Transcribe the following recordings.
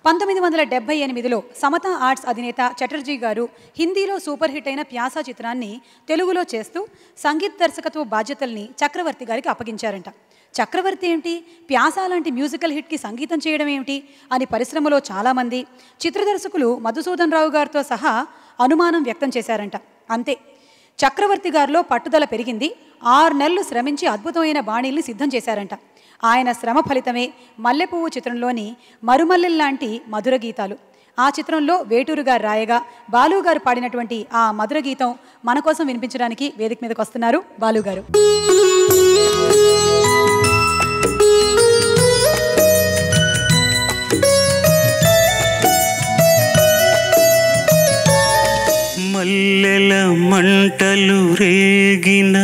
1978లో సమతా arts అధినేత చటర్జీ గారు హిందీలో సూపర్ హిట్ అయిన ప్యాసా చిత్రాన్ని తెలుగులో చేస్తూ సంగీత దర్శకత్వ బాధ్యతల్ని చక్రవర్తి గారికి అప్పగించారంట. చక్రవర్తి ఏంటి, ప్యాసా లాంటి మ్యూజికల్ హిట్కి సంగీతం చేయడం ఏమిటి అని పరిశ్రమలో చాలామంది, చిత్రదర్శకులు మధుసూదన్ రావు గారితో సహా అనుమానం వ్యక్తం చేశారంట. అంతే, చక్రవర్తి గారిలో పట్టుదల పెరిగింది. 6 నెలలు శ్రమించి అద్భుతమైన బాణీల్ని సిద్ధం చేశారంట. ఆయన శ్రమ ఫలితమే మల్లెపువ్వు చిత్రంలోని మరుమల్లెల్లాంటి మధుర గీతాలు. ఆ చిత్రంలో వేటూరు గారు రాయగా బాలు గారు పాడినటువంటి ఆ మధుర గీతం మన కోసం వినిపించడానికి వేదిక మీదకి వస్తున్నారు బాలు గారు. మల్లెల మంటలు రేగిన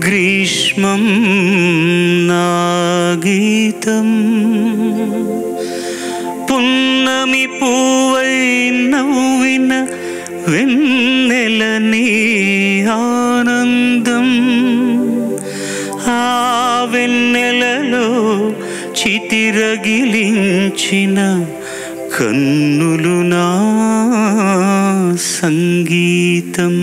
గ్రీష్మం నా గీతం, పున్నమి పూవై నవ్విన వెన్నెల నీ ఆనందం, ఆ వెన్నెలలో చితిరగిలించిన కన్నులు నా సంగీతం.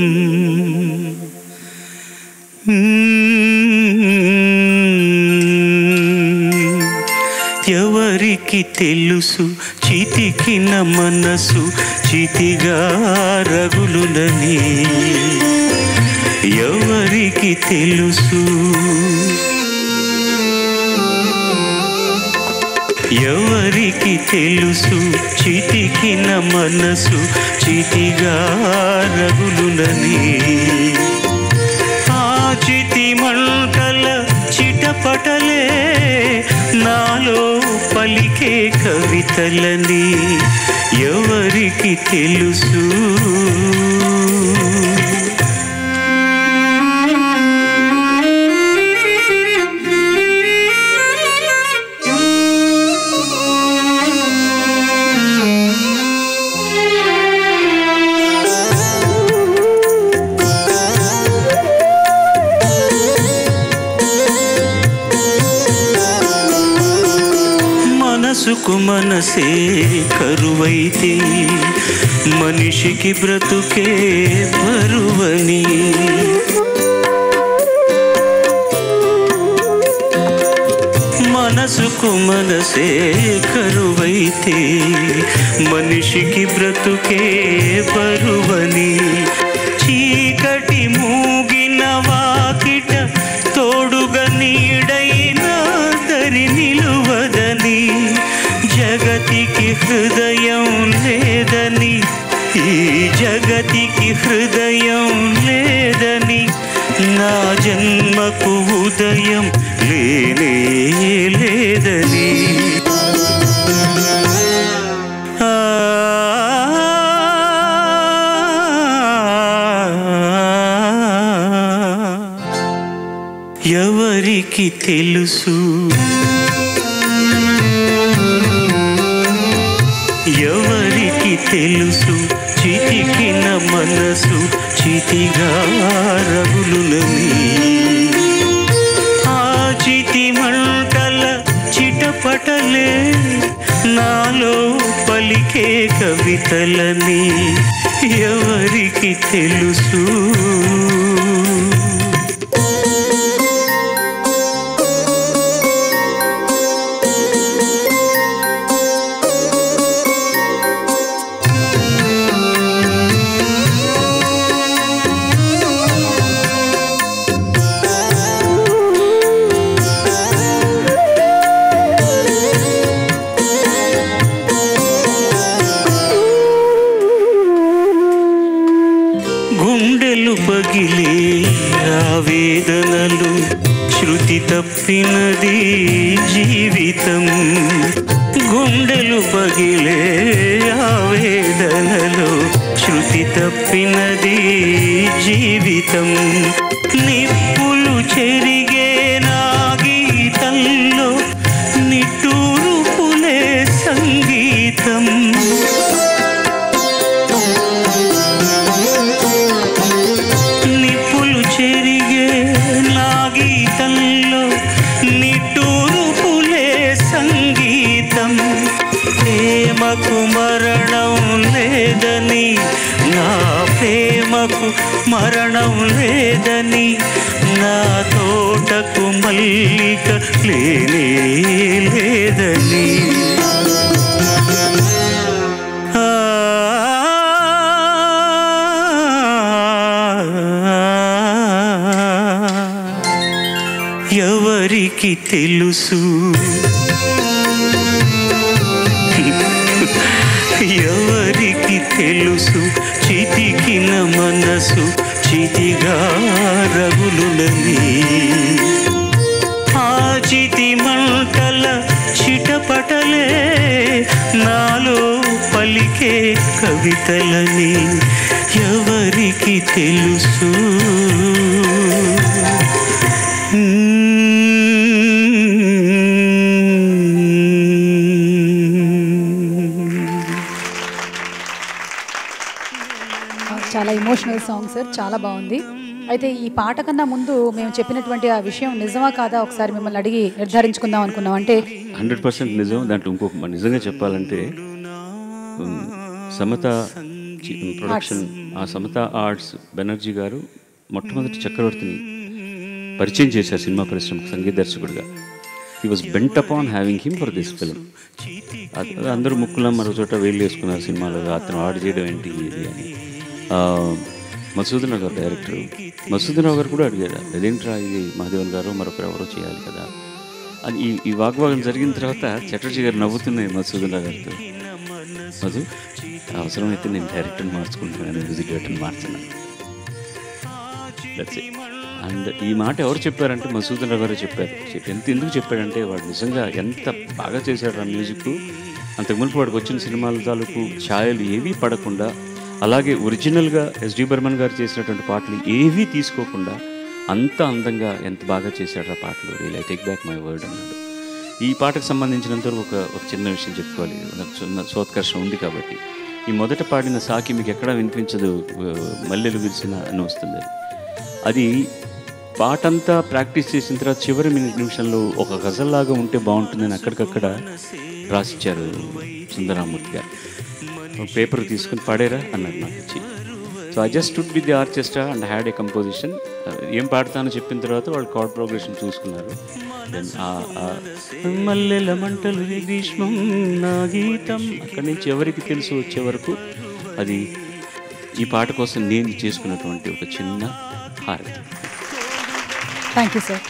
ఎవరికి తెలుసు చితికిన మనసు చితిగా రగులునని, ఎవరికి తెలుసు, ఎవరికి తెలుసు చితికిన మనసు చితిగా రగులునని. ఆ చితి మంటల చిటపటలే నాలో పలికే కవితలని, ఎవరికి తెలుసు. మనసుకు మనసే కరువైతే మనిషికి బ్రతుకే బరువని, మనసుకు మనసే కరువైతే మనిషికి బ్రతుకే బరువని. చీకటి మూగిన వాకిట తోడుగా నీడైన దరి నిలువదని, జగతికి హృదయం లేదని, ఈ జగతికి హృదయం లేదని, నా జన్మకు ఉదయం లేనే లేదని. ఎవరికి తెలుసు, ఎవరికి తెలుసు చితికిన మనసు చితిగా రగులునని. ఆ చితి మంటల చిటపటలే నాలో పలికే కవితలని, ఎవరికి తెలుసు. గుండెలు పగిలే ఆవేదనలు శృతి తప్పినది జీవితం, గుండెలు పగిలే ఆవేదనలు శృతి తప్పినది జీవితం. నిప్పులు చెరిగే నా గీతంలో నిట్టూరుపులే సంగీతం, నిప్పులు చెరిగే నా గీతంలో నిట్టూరుపులే సంగీతం. ప్రేమకు మరణం లేదని, నా ప్రేమకు మరణం లేదని, నా తోటకు మల్లిక లేనే లేదని. ఎవరికి తెలుసు, ఎవరికి తెలుసు చితికిన మనసు చితిగా రగులునని. ఆ చితి మంటల చిటపటలే నాలో పలికే కవితలని. ఎవరికి తెలుసు. చాలా ఎమోషనల్ సాంగ్ సార్, చాలా బాగుంది. అయితే ఈ పాట కన్నా ముందు మేము చెప్పినటువంటి ఆ విషయం నిజమా కాదా ఒకసారి మిమ్మల్ని అడిగి నిర్ధారించుకుందాం అనుకున్నాం. అంటే 100% నిజం. దాంట్లో ఇంకొక నిజంగా చెప్పాలంటే సమత ప్రొడక్షన్, ఆ సమత ఆర్ట్స్ బెనర్జీ గారు మొట్టమొదటి చక్రవర్తిని పరిచయం చేశారు సినిమా పరిశ్రమకు సంగీత దర్శకుడిగా. He was bent upon having him for this film. అందరూ ముక్కులా మరో చోట వేలు వేసుకున్నారు సినిమాలో, అతను ఆర్డర్ చేయడం ఏంటి ఇది అని. మధుసూదన్ రావు గారు డైరెక్టరు, మధుసూదన్ రావు గారు కూడా అడిగారు, అదేంట్రా ఇది మహాదేవన్ గారు మరొకరు ఎవరో చేయాలి కదా అని. ఈ వాగ్వాదం జరిగిన తర్వాత చటర్జీ గారు నవ్వుతున్నాయి మధుసూదన్ రావు గారితో, మధు అవసరమైతే నేను డైరెక్టర్ని మార్చుకుంటున్నాను, మ్యూజిక్ డైరెక్టర్ని మార్చున్నాను. That's it. అండ్ ఈ మాట ఎవరు చెప్పారంటే మధుసూదన్ రావు గారు చెప్పారు. ఎందుకు చెప్పాడంటే వాడు నిజంగా ఎంత బాగా చేశాడు ఆ మ్యూజిక్. అంతకు మునుపు వాడికి వచ్చిన సినిమాల తాలూకు ఛాయలు ఏవీ పడకుండా, అలాగే ఒరిజినల్గా ఎస్డి బర్మన్ గారు చేసినటువంటి పాటలు ఏవీ తీసుకోకుండా అంత అందంగా ఎంత బాగా చేశాడు ఆ పాటలు. Real I take back my word అన్నాడు. ఈ పాటకు సంబంధించినంతవరకు ఒక చిన్న విషయం చెప్పుకోవాలి, చిన్న సోత్కర్షం ఉంది కాబట్టి. ఈ మొదట పాడిన సాకి మీకు ఎక్కడా వినిపించదు, మల్లెలు విరిసిన అని వస్తుంది. అది పాటంతా ప్రాక్టీస్ చేసిన తర్వాత చివరి నిమిషంలో ఒక గజల్లాగా ఉంటే బాగుంటుందని అక్కడికక్కడ రాసిచ్చారు సుందరరామూర్తి గారు. పేపర్ తీసుకుని పాడారా అన్నాడు నాకు వచ్చి. So I just stood with the orchestra and had a composition. ఏం పాడతానో చెప్పిన తర్వాత వాళ్ళు కార్డ్ ప్రోగ్రెషన్ చూసుకున్నారు. దెన్ మల్లెల మంటలు గ్రీష్మం నా గీతం అక్కడి నుంచి ఎవరికి తెలుసు వచ్చే వరకు అది ఈ పాట కోసం నేను చేసుకున్నటువంటి ఒక చిన్న హారతి. Thank you sir.